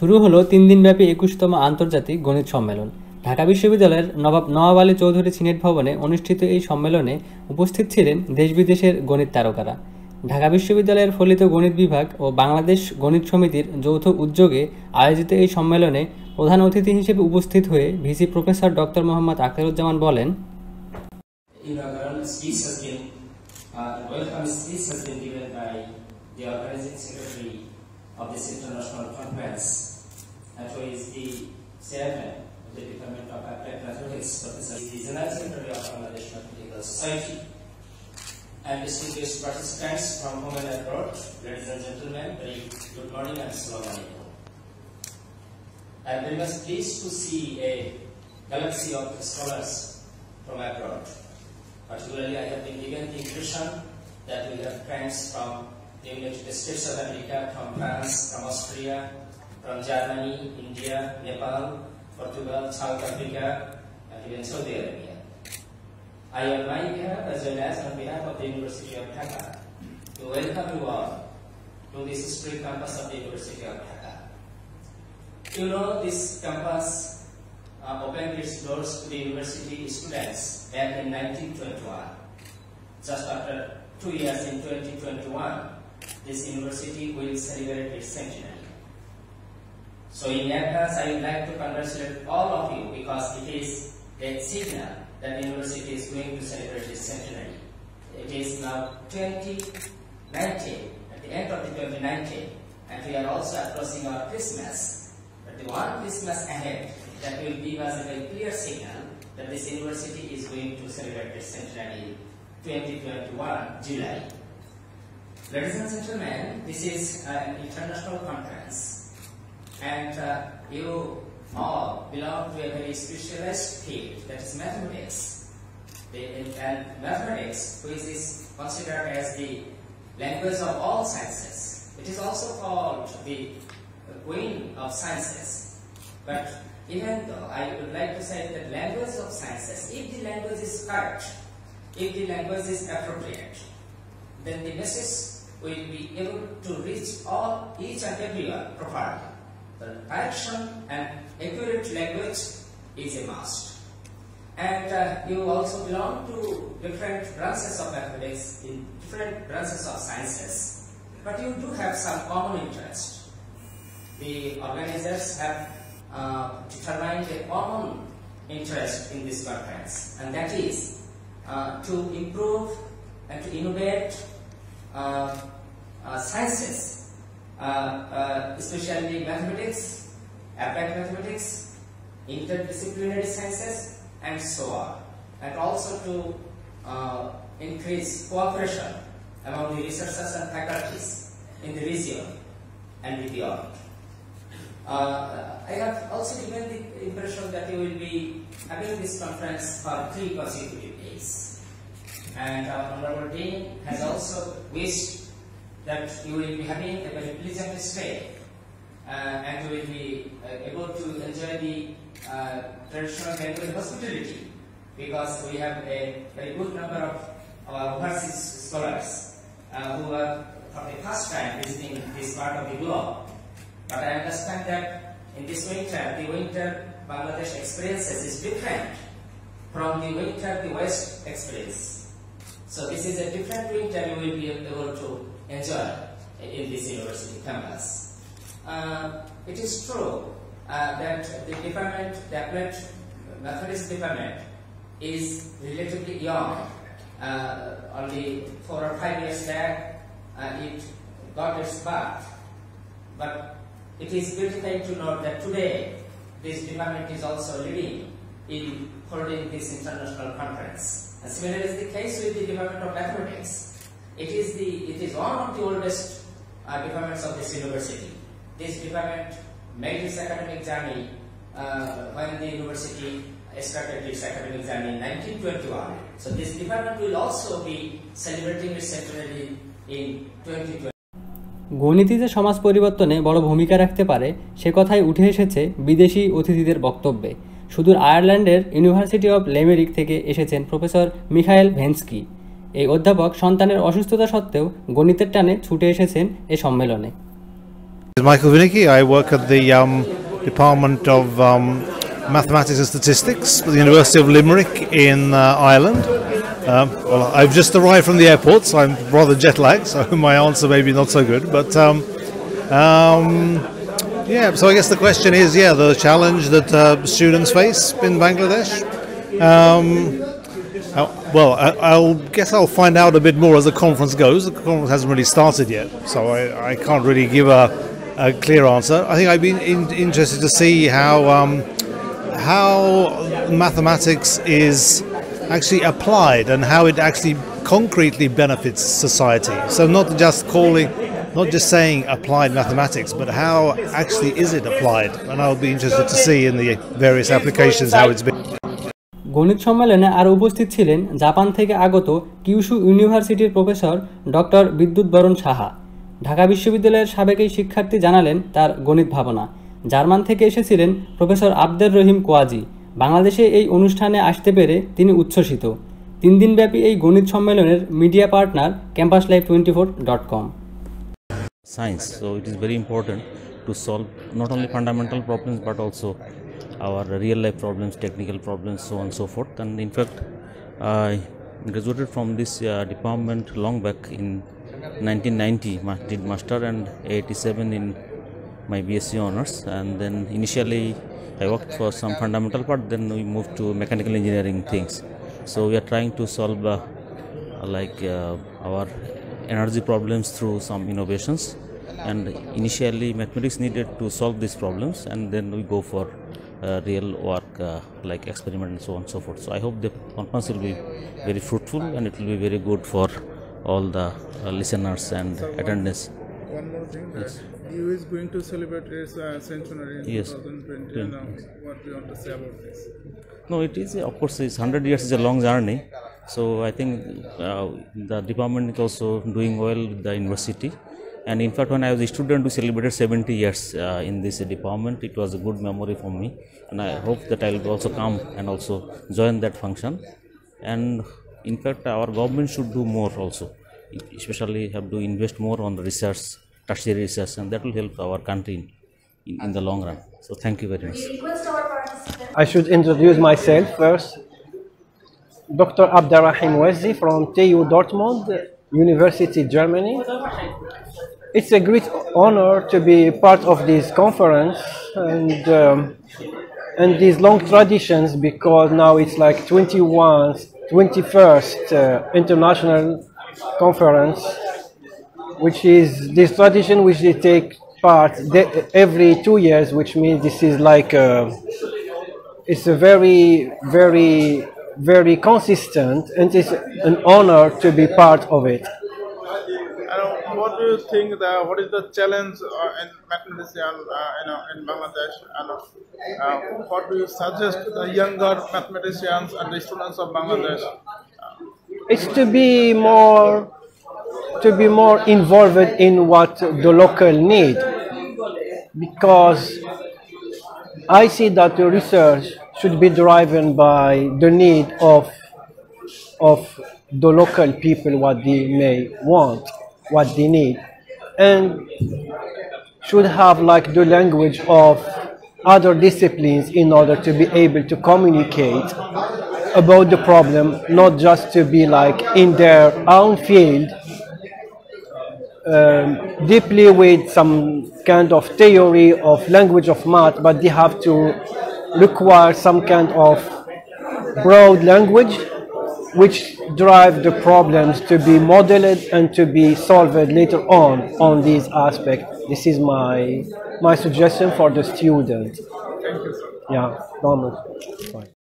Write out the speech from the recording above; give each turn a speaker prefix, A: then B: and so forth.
A: শুরু হলো 3 দিনব্যাপী 21তম আন্তর্জাতিক গণিত সম্মেলন। ঢাকা বিশ্ববিদ্যালয়ের নবাব আলী চৌধুরী সিনেট ভবনে অনুষ্ঠিত এই সম্মেলনে উপস্থিত ছিলেন দেশ বিদেশের গণিত তারকারা। ঢাকা বিশ্ববিদ্যালয়ের ফলিত গণিত বিভাগ ও বাংলাদেশ গণিত সমিতির যৌথ উদ্যোগে আয়োজিত এই সম্মেলনে প্রধান অতিথি হিসেবে উপস্থিত হয়ে VC professor doctor Mohammad Akhtaruzzaman বলেন,
B: the organizing secretary of this international conference, and who is the chairman of the Department of Applied Mathematics, Professor, the General Secretary of Bangladesh Mathematical Society, and distinguished participants from home and abroad. Ladies and gentlemen, very good morning and assalamu alaikum. I am very much pleased to see a galaxy of scholars from abroad. Particularly, I have been given the impression that we have friends from the United States of America, from France, from Austria, from Germany, India, Nepal, Portugal, South Africa, and even Saudi Arabia. I, on my behalf as well as on behalf of the University of Dhaka, to welcome you all to this spring campus of the University of Dhaka. You know, this campus opened its doors to the university students back in 1921. Just after 2 years in 2021, this university will celebrate its centenary. So in advance, I would like to congratulate all of you because it is a signal that the university is going to celebrate its centenary. It is now 2019, at the end of the 2019, and we are also approaching our Christmas. But the one Christmas ahead that will give us a very clear signal that this university is going to celebrate its centenary 2021 July. Ladies and gentlemen, this is an international conference, and you all belong to a very specialized field, that is mathematics. And mathematics, which is considered as the language of all sciences. It is also called the queen of sciences. But even though I would like to say that language of sciences, if the language is correct, if the language is appropriate, then the message will be able to reach each and everyone properly. The correction and accurate language is a must. And you also belong to different branches of mathematics, in different branches of sciences, but you do have some common interest. The organizers have determined a common interest in this conference, and that is to improve and to innovate sciences, especially mathematics, applied mathematics, interdisciplinary sciences, and so on, and also to increase cooperation among the researchers and faculties in the region and beyond. I have also given the impression that you will be having this conference for 3 consecutive days. And our Honorable Dean has also wished that you will be having a very pleasant stay and you will be able to enjoy the traditional banquet hospitality, because we have a very good number of our overseas scholars who are for the first time visiting this part of the globe. But I understand that in this winter, the winter Bangladesh experiences is different from the winter the West experience. So this is a different winter you will be able to enjoy in this university campus. It is true that the department, the Applied Mathematics department, is relatively young. Only 4 or 5 years back it got its birth. But it is gratifying to note that today this department is also leading in holding this international conference. And similar is the case with the Department of Mathematics. It is one of the oldest departments of this university. This department made its academic journey when the university started its academic journey in 1921. So this department will also be celebrating its centenary in 2020.
A: গণিতই যে সমাজ পরিবর্তনে বড় ভূমিকা রাখতে পারে সে কথাই উঠে এসেছে বিদেশি অতিথিদের বক্তব্যে। সুদূর আয়ারল্যান্ডের ইউনিভার্সিটি অব লেমেরিক থেকে এসেছেন প্রফেসর মিখায়েল ভেন্সকি। এই অধ্যাপক সন্তানের অসুস্থতা সত্ত্বেও গণিতের টানে ছুটে এসেছেন এ সম্মেলনে।
C: Michael Vinicki. I work at the Department of Mathematics and Statistics at the University of Limerick in Ireland. Well, I've just arrived from the airport, so I'm rather jet lagged, so my answer may be not so good. But yeah, so I guess the question is, the challenge that students face in Bangladesh. Well, I'll guess I'll find out a bit more as the conference goes. The conference hasn't really started yet, so I can't really give a clear answer. I think I've been interested to see how mathematics is actually applied and how it actually concretely benefits society. So not just saying applied mathematics, but how actually is it applied? And I'll be interested to see in the various applications how it's been.
A: গণিত সম্মেলনে আরও উপস্থিত ছিলেন Japan থেকে আগত Kyushu ইউনিভার্সিটির professor doctor বিদ্যুৎ বরণ সাহা। ঢাকা বিশ্ববিদ্যালয়ের সাবেক এই শিক্ষার্থী জানালেন তার গণিত ভাবনা। জার্মান থেকে এসেছিলেন প্রফেসর আব্দুর রহিম কোয়াজি। বাংলাদেশে এই অনুষ্ঠানে আসতে পেরে তিনি উচ্ছ্বসিত। 3 দিনব্যাপী এই গণিত সম্মেলনের media partner campuslife24.com।
D: Science, so it is very important to solve not only fundamental problems but also our real life problems, technical problems, so on and so forth. And in fact, I graduated from this department long back in 1990, did master, and 87 in my BSc honors. And then initially I worked for some fundamental part, then we moved to mechanical engineering things. So we are trying to solve our energy problems through some innovations, and initially mathematics needed to solve these problems, and then we go for real work like experiment and so on and so forth. So I hope the conference will be very fruitful and it will be very good for all the listeners and attendees.
E: One more thing, yes. EU is going to celebrate its centenary in 2020. Now, what do you want to say about this?
D: No, it is, of course, 100 years is a long journey. So I think the department is also doing well with the university. And in fact, when I was a student, we celebrated 70 years in this department. It was a good memory for me, and I hope that I will also come and also join that function. And in fact, our government should do more also, especially have to invest more on the research, tertiary research, and that will help our country in the long run. So thank you very much.
F: I should introduce myself first. Dr. Abderrahim Wezzi from TU Dortmund University, Germany. It's a great honor to be part of this conference and these long traditions, because now it's like 21st international conference, which is this tradition which they take part every 2 years, which means this is like it's a very consistent, and it's an honor to be part of it.
E: What do you think what is the challenge in mathematics in Bangladesh, and what do you suggest the younger mathematicians and the students of Bangladesh?
F: It's to be more involved in what the local need, because I see that the research should be driven by the need of the local people, what they may want, what they need, and should have like the language of other disciplines in order to be able to communicate about the problem, not just to be like in their own field, deeply with some kind of theory of language of math, but they have to require some kind of broad language which drive the problems to be modeled and to be solved later on these aspects. This is my suggestion for the student.
E: Thank you, sir.
F: Yeah, normal. Fine.